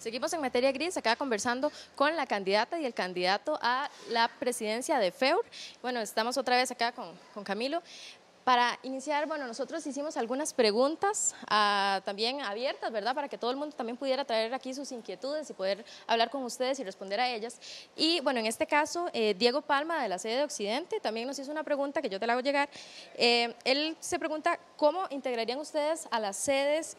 Seguimos en materia gris, acá conversando con la candidata y el candidato a la presidencia de FEUR. Bueno, estamos otra vez acá con Camilo. Para iniciar, bueno, nosotros hicimos algunas preguntas también abiertas, ¿verdad? Para que todo el mundo también pudiera traer aquí sus inquietudes y poder hablar con ustedes y responder a ellas. Y bueno, en este caso, Diego Palma de la sede de Occidente también nos hizo una pregunta que yo te la hago llegar. Él se pregunta cómo integrarían ustedes a las sedes,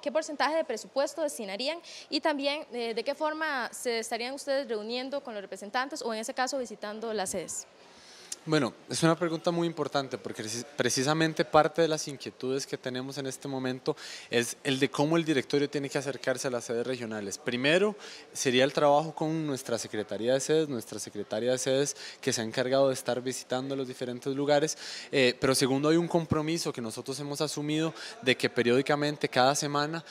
qué porcentaje de presupuesto destinarían y también de qué forma se estarían ustedes reuniendo con los representantes o en ese caso visitando las sedes. Bueno, es una pregunta muy importante porque precisamente parte de las inquietudes que tenemos en este momento es el de cómo el directorio tiene que acercarse a las sedes regionales. Primero, sería el trabajo con nuestra Secretaría de Sedes, nuestra Secretaria de Sedes que se ha encargado de estar visitando los diferentes lugares, pero segundo, hay un compromiso que nosotros hemos asumido de que periódicamente, cada semana,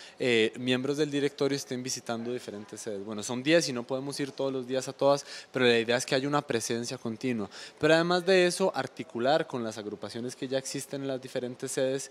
miembros del directorio estén visitando diferentes sedes. Bueno, son 10 y no podemos ir todos los días a todas, pero la idea es que haya una presencia continua. Pero además de eso, articular con las agrupaciones que ya existen en las diferentes sedes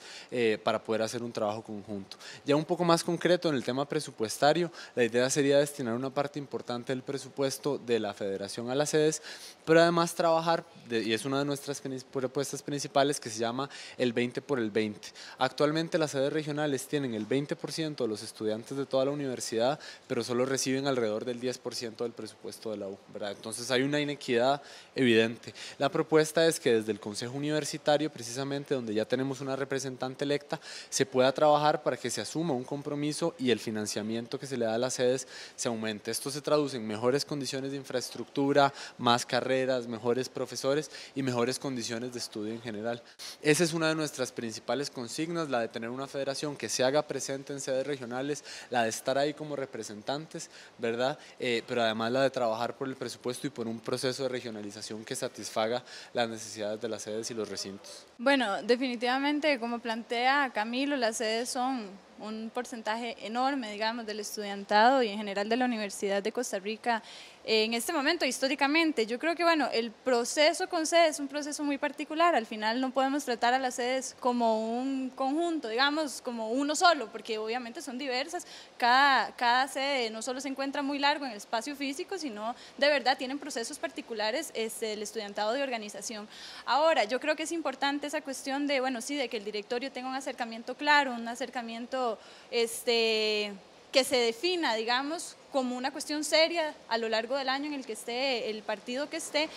para poder hacer un trabajo conjunto. Ya un poco más concreto en el tema presupuestario, la idea sería destinar una parte importante del presupuesto de la federación a las sedes, pero además trabajar, y es una de nuestras propuestas principales, que se llama el 20 por el 20. Actualmente las sedes regionales tienen el 20% de los estudiantes de toda la universidad, pero solo reciben alrededor del 10% del presupuesto de la U, ¿verdad? Entonces hay una inequidad evidente. La propuesta es que desde el Consejo Universitario, precisamente donde ya tenemos una representante electa, se pueda trabajar para que se asuma un compromiso y el financiamiento que se le da a las sedes se aumente. Esto se traduce en mejores condiciones de infraestructura, más carreras, mejores profesores y mejores condiciones de estudio en general. Esa es una de nuestras principales consignas, la de tener una federación que se haga presente en sedes regionales, la de estar ahí como representantes, ¿verdad? Pero además la de trabajar por el presupuesto y por un proceso de regionalización que satisfaga las necesidades de las sedes y los recintos. Bueno, definitivamente, como plantea Camilo, las sedes son un porcentaje enorme, digamos, del estudiantado y en general de la Universidad de Costa Rica en este momento, históricamente. Yo creo que, bueno, el proceso con sedes es un proceso muy particular. Al final no podemos tratar a las sedes como un conjunto, digamos, como uno solo, porque obviamente son diversas. Cada sede no solo se encuentra muy largo en el espacio físico, sino de verdad tienen procesos particulares el estudiantado de organización. Ahora, yo creo que es importante esa cuestión de, bueno, sí, de que el directorio tenga un acercamiento claro, un acercamiento que se defina, digamos, como una cuestión seria a lo largo del año en el que esté el partido que esté,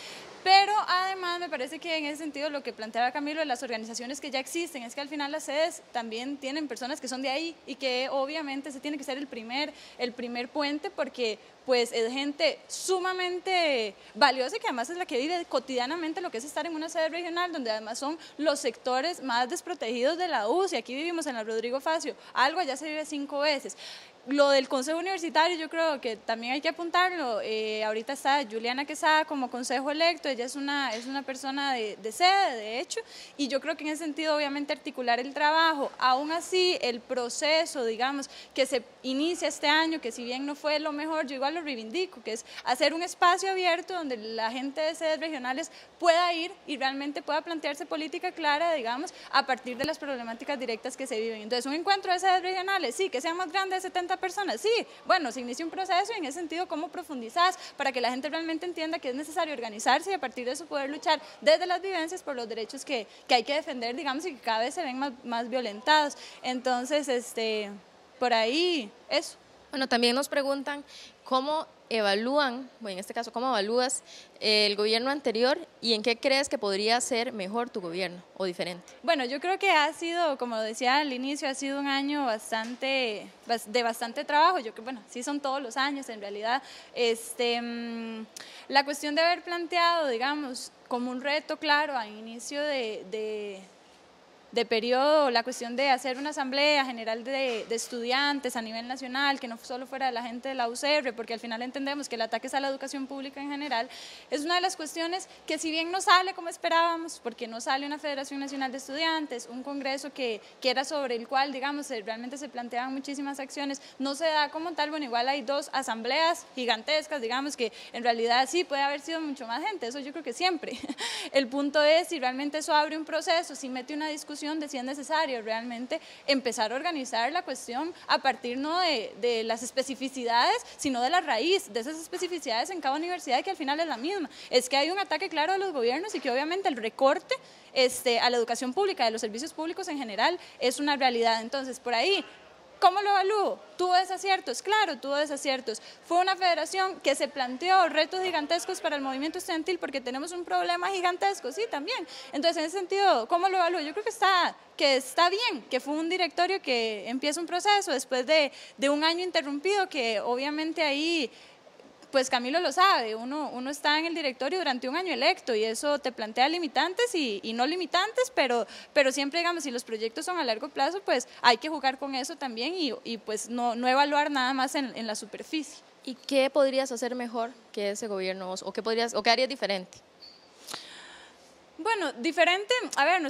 pero además me parece que en ese sentido lo que planteaba Camilo de las organizaciones que ya existen es que al final las sedes también tienen personas que son de ahí y que obviamente ese tiene que ser el primer puente porque pues es gente sumamente valiosa y que además es la que vive cotidianamente lo que es estar en una sede regional donde además son los sectores más desprotegidos de la UCI. Aquí vivimos en la Rodrigo Facio, algo allá se vive 5 veces. Lo del Consejo Universitario yo creo que también hay que apuntarlo. Ahorita está Juliana Quesada como consejo electo, ella es una persona de sede, de hecho, y yo creo que en ese sentido obviamente articular el trabajo. Aún así, el proceso, digamos, que se inicia este año, que si bien no fue lo mejor, yo igual lo reivindico, que es hacer un espacio abierto donde la gente de sedes regionales pueda ir y realmente pueda plantearse política clara, digamos, a partir de las problemáticas directas que se viven. Entonces, un encuentro de sedes regionales, sí, que sea más grande de 70 personas, sí, bueno, se inicia un proceso y en ese sentido, ¿cómo profundizás para que la gente realmente entienda que es necesario organizarse y a partir de eso poder luchar desde las vivencias por los derechos que hay que defender, digamos, y que cada vez se ven más violentados? Entonces, por ahí, eso. Bueno, también nos preguntan cómo evalúan, bueno, en este caso, cómo evalúas el gobierno anterior y en qué crees que podría ser mejor tu gobierno o diferente. Bueno, yo creo que ha sido, como decía al inicio, ha sido un año de bastante trabajo. Yo creo, bueno, sí son todos los años en realidad. La cuestión de haber planteado, digamos, como un reto claro a inicio de periodo, la cuestión de hacer una asamblea general de estudiantes a nivel nacional, que no solo fuera de la gente de la UCR, porque al final entendemos que el ataque es a la educación pública en general, es una de las cuestiones que si bien no sale como esperábamos, porque no sale una Federación Nacional de Estudiantes, un congreso que era sobre el cual, digamos, realmente se planteaban muchísimas acciones, no se da como tal. Bueno, igual hay 2 asambleas gigantescas, digamos, que en realidad sí puede haber sido mucho más gente, eso yo creo que siempre. El punto es si realmente eso abre un proceso, si mete una discusión federación de si es necesario realmente empezar a organizar la cuestión a partir no de las especificidades, sino de la raíz de esas especificidades en cada universidad, que al final es la misma. Es que hay un ataque claro de los gobiernos y que obviamente el recorte a la educación pública, de los servicios públicos en general, es una realidad. Entonces, por ahí, ¿cómo lo evalúo? ¿Tuvo desaciertos? Claro, tuvo desaciertos. Fue una federación que se planteó retos gigantescos para el movimiento estudiantil porque tenemos un problema gigantesco, sí, también. Entonces, en ese sentido, ¿cómo lo evalúo? Yo creo que está bien, que fue un directorio que empieza un proceso después de un año interrumpido, que obviamente ahí, pues Camilo lo sabe, uno está en el directorio durante un año electo y eso te plantea limitantes y no limitantes, pero siempre, digamos, si los proyectos son a largo plazo, pues hay que jugar con eso también y pues no evaluar nada más en la superficie. ¿Y qué podrías hacer mejor que ese gobierno o qué harías diferente? Bueno, diferente, a ver,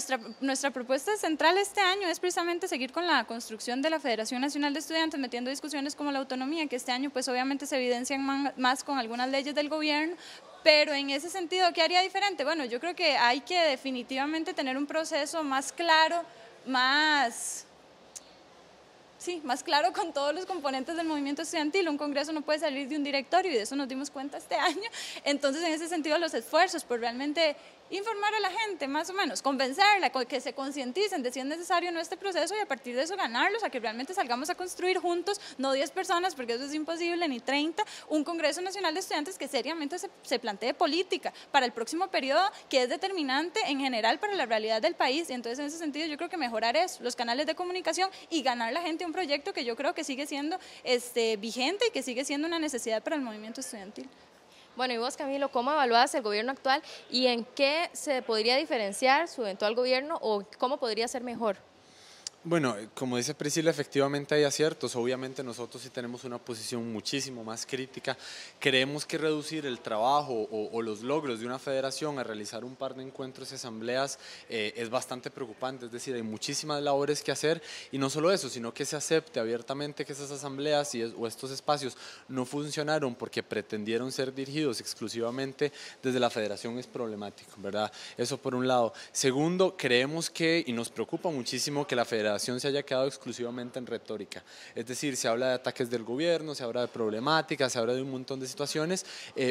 nuestra propuesta central este año es precisamente seguir con la construcción de la Federación Nacional de Estudiantes, metiendo discusiones como la autonomía, que este año pues obviamente se evidencian más con algunas leyes del gobierno, pero en ese sentido, ¿qué haría diferente? Bueno, yo creo que hay que definitivamente tener un proceso más claro, más claro con todos los componentes del movimiento estudiantil. Un congreso no puede salir de un directorio y de eso nos dimos cuenta este año. Entonces, en ese sentido, los esfuerzos por realmente informar a la gente, más o menos, convencerla, que se concienticen de si es necesario en este proceso y a partir de eso ganarlos, a que realmente salgamos a construir juntos, no 10 personas, porque eso es imposible, ni 30, un Congreso Nacional de Estudiantes que seriamente se plantee política para el próximo periodo, que es determinante en general para la realidad del país. Y entonces, en ese sentido, yo creo que mejorar eso, los canales de comunicación y ganar la gente un proyecto que yo creo que sigue siendo vigente y que sigue siendo una necesidad para el movimiento estudiantil. Bueno, y vos, Camilo, ¿cómo evaluás el gobierno actual y en qué se podría diferenciar su eventual gobierno o cómo podría ser mejor? Bueno, como dice Priscila, efectivamente hay aciertos. Obviamente nosotros sí tenemos una posición muchísimo más crítica. Creemos que reducir el trabajo o los logros de una federación a realizar un par de encuentros y asambleas es bastante preocupante. Es decir, hay muchísimas labores que hacer y no solo eso, sino que se acepte abiertamente que esas asambleas o estos espacios no funcionaron porque pretendieron ser dirigidos exclusivamente desde la federación es problemático, ¿verdad? Eso por un lado. Segundo, creemos que, y nos preocupa muchísimo que la federación se haya quedado exclusivamente en retórica, es decir, se habla de ataques del gobierno, se habla de problemáticas, se habla de un montón de situaciones,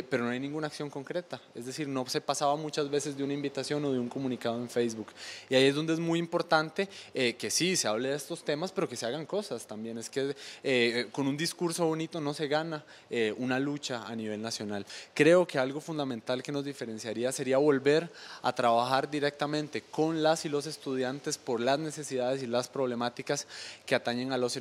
pero no hay ninguna acción concreta, es decir, no se pasaba muchas veces de una invitación o de un comunicado en Facebook, y ahí es donde es muy importante que sí, se hable de estos temas, pero que se hagan cosas también, es que con un discurso bonito no se gana una lucha a nivel nacional. Creo que algo fundamental que nos diferenciaría sería volver a trabajar directamente con las y los estudiantes por las necesidades y las problemáticas que atañen a las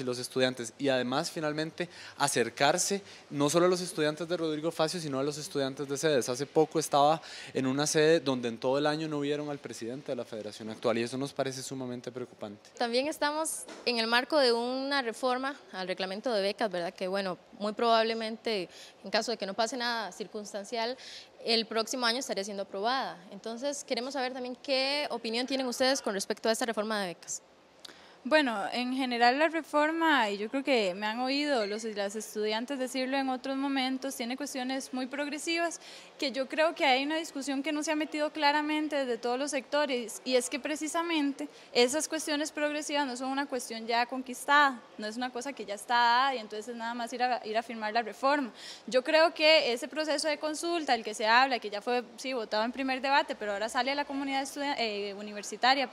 y los estudiantes y además finalmente acercarse no solo a los estudiantes de Rodrigo Facio sino a los estudiantes de sedes. Hace poco estaba en una sede donde en todo el año no vieron al presidente de la federación actual y eso nos parece sumamente preocupante. También estamos en el marco de una reforma al reglamento de becas, ¿verdad? Que bueno, muy probablemente en caso de que no pase nada circunstancial, el próximo año estaría siendo aprobada. Entonces, queremos saber también qué opinión tienen ustedes con respecto a esta reforma de becas. Bueno, en general la reforma, y yo creo que me han oído las estudiantes decirlo en otros momentos, tiene cuestiones muy progresivas, que yo creo que hay una discusión que no se ha metido claramente desde todos los sectores, y es que precisamente esas cuestiones progresivas no son una cuestión ya conquistada, no es una cosa que ya está dada y entonces nada más ir a firmar la reforma. Yo creo que ese proceso de consulta, el que se habla, que ya fue votado en primer debate, pero ahora sale a la comunidad universitaria,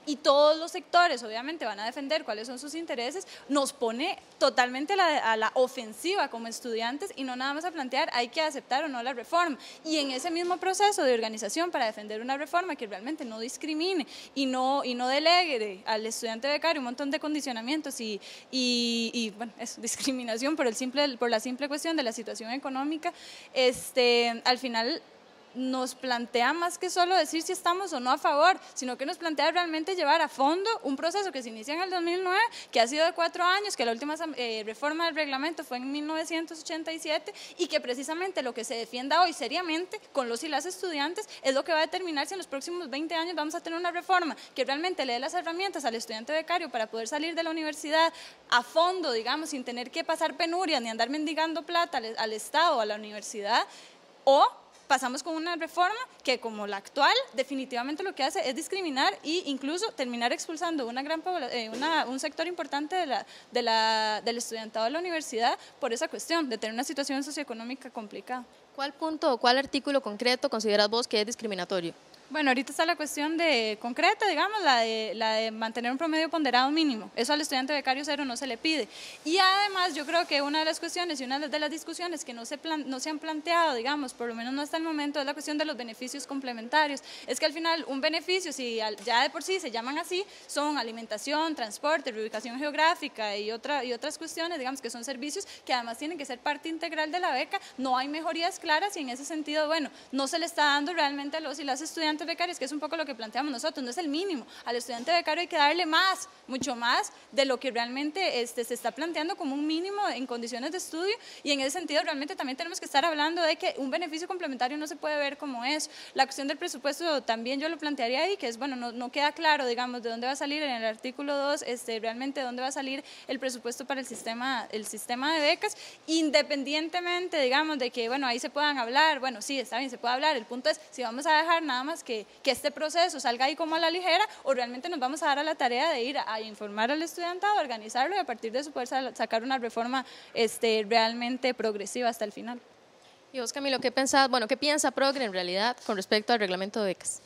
y todos los sectores obviamente van a defender cuáles son sus intereses, nos pone totalmente a la ofensiva como estudiantes y no nada más a plantear hay que aceptar o no la reforma. Y en ese mismo proceso de organización para defender una reforma que realmente no discrimine y no delegue al estudiante becario un montón de condicionamientos y bueno, es discriminación por la simple cuestión de la situación económica, al final nos plantea más que solo decir si estamos o no a favor, sino que nos plantea realmente llevar a fondo un proceso que se inicia en el 2009, que ha sido de 4 años, que la última reforma del reglamento fue en 1987 y que precisamente lo que se defienda hoy seriamente con los y las estudiantes es lo que va a determinar si en los próximos 20 años vamos a tener una reforma que realmente le dé las herramientas al estudiante becario para poder salir de la universidad a fondo, digamos, sin tener que pasar penurias ni andar mendigando plata al Estado o a la universidad, o pasamos con una reforma que, como la actual, definitivamente lo que hace es discriminar e incluso terminar expulsando un sector importante del estudiantado de la universidad por esa cuestión de tener una situación socioeconómica complicada. ¿Cuál punto o cuál artículo concreto consideras vos que es discriminatorio? Bueno, ahorita está la cuestión concreta, digamos, la de mantener un promedio ponderado mínimo. Eso al estudiante becario cero no se le pide. Y además yo creo que una de las cuestiones y una de las discusiones que no se han planteado, digamos, por lo menos no hasta el momento, es la cuestión de los beneficios complementarios. Es que al final un beneficio, si ya de por sí se llaman así, son alimentación, transporte, reubicación geográfica y otras cuestiones, digamos, que son servicios que además tienen que ser parte integral de la beca. No hay mejorías claras y en ese sentido, bueno, no se le está dando realmente a los y las estudiantes becarios, que es un poco lo que planteamos nosotros, no es el mínimo. Al estudiante becario hay que darle más, mucho más de lo que realmente se está planteando como un mínimo en condiciones de estudio, y en ese sentido realmente también tenemos que estar hablando de que un beneficio complementario no se puede ver como eso. La cuestión del presupuesto también yo lo plantearía ahí, que es, bueno, no queda claro, digamos, de dónde va a salir en el artículo 2, realmente de dónde va a salir el presupuesto para el sistema de becas, independientemente, digamos, de que, bueno, ahí se puedan hablar, bueno, sí, está bien, se puede hablar, el punto es si vamos a dejar nada más que este proceso salga ahí como a la ligera, o realmente nos vamos a dar a la tarea de ir a informar al estudiantado, a organizarlo y a partir de eso poder sacar una reforma realmente progresiva hasta el final. Y vos, Camilo, ¿qué pensás? Bueno, ¿qué piensa Progre en realidad con respecto al reglamento de becas?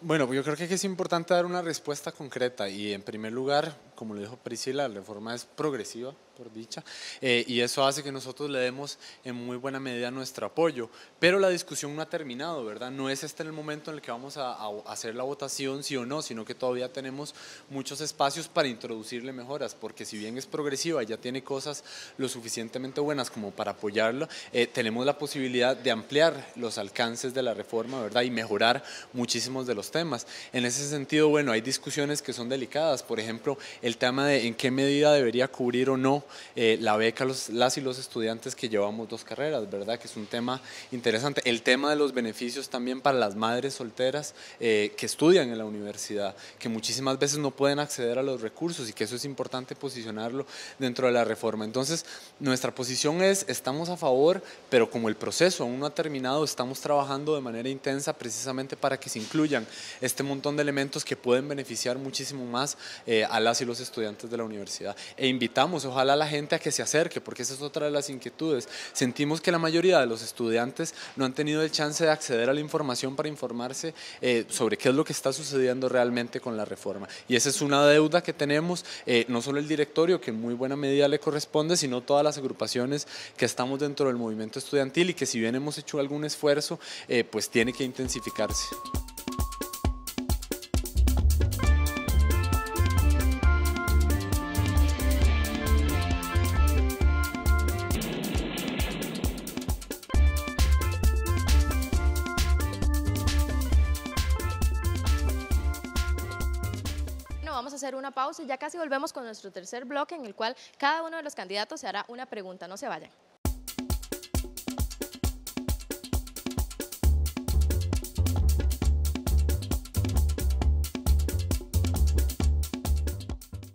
Bueno, yo creo que es importante dar una respuesta concreta y en primer lugar, como lo dijo Priscila, la reforma es progresiva, por dicha, y eso hace que nosotros le demos en muy buena medida nuestro apoyo, pero la discusión no ha terminado, ¿verdad? No es este el momento en el que vamos a hacer la votación sí o no, sino que todavía tenemos muchos espacios para introducirle mejoras, porque si bien es progresiva y ya tiene cosas lo suficientemente buenas como para apoyarlo, tenemos la posibilidad de ampliar los alcances de la reforma, ¿verdad? Y mejorar muchísimos de los temas. En ese sentido, bueno, hay discusiones que son delicadas, por ejemplo, el tema de en qué medida debería cubrir o no la beca las y los estudiantes que llevamos 2 carreras, ¿verdad? Que es un tema interesante. El tema de los beneficios también para las madres solteras que estudian en la universidad, que muchísimas veces no pueden acceder a los recursos y que eso es importante posicionarlo dentro de la reforma. Entonces, nuestra posición estamos a favor, pero como el proceso aún no ha terminado, estamos trabajando de manera intensa precisamente para que se incluyan este montón de elementos que pueden beneficiar muchísimo más a las y los estudiantes de la universidad. E invitamos, ojalá, a la gente a que se acerque, porque esa es otra de las inquietudes. Sentimos que la mayoría de los estudiantes no han tenido el chance de acceder a la información para informarse sobre qué es lo que está sucediendo realmente con la reforma. Y esa es una deuda que tenemos, no solo el directorio, que en muy buena medida le corresponde, sino todas las agrupaciones que estamos dentro del movimiento estudiantil y que, si bien hemos hecho algún esfuerzo, pues tiene que intensificarse. Vamos a hacer una pausa y ya casi volvemos con nuestro tercer bloque, en el cual cada uno de los candidatos se hará una pregunta. No se vayan.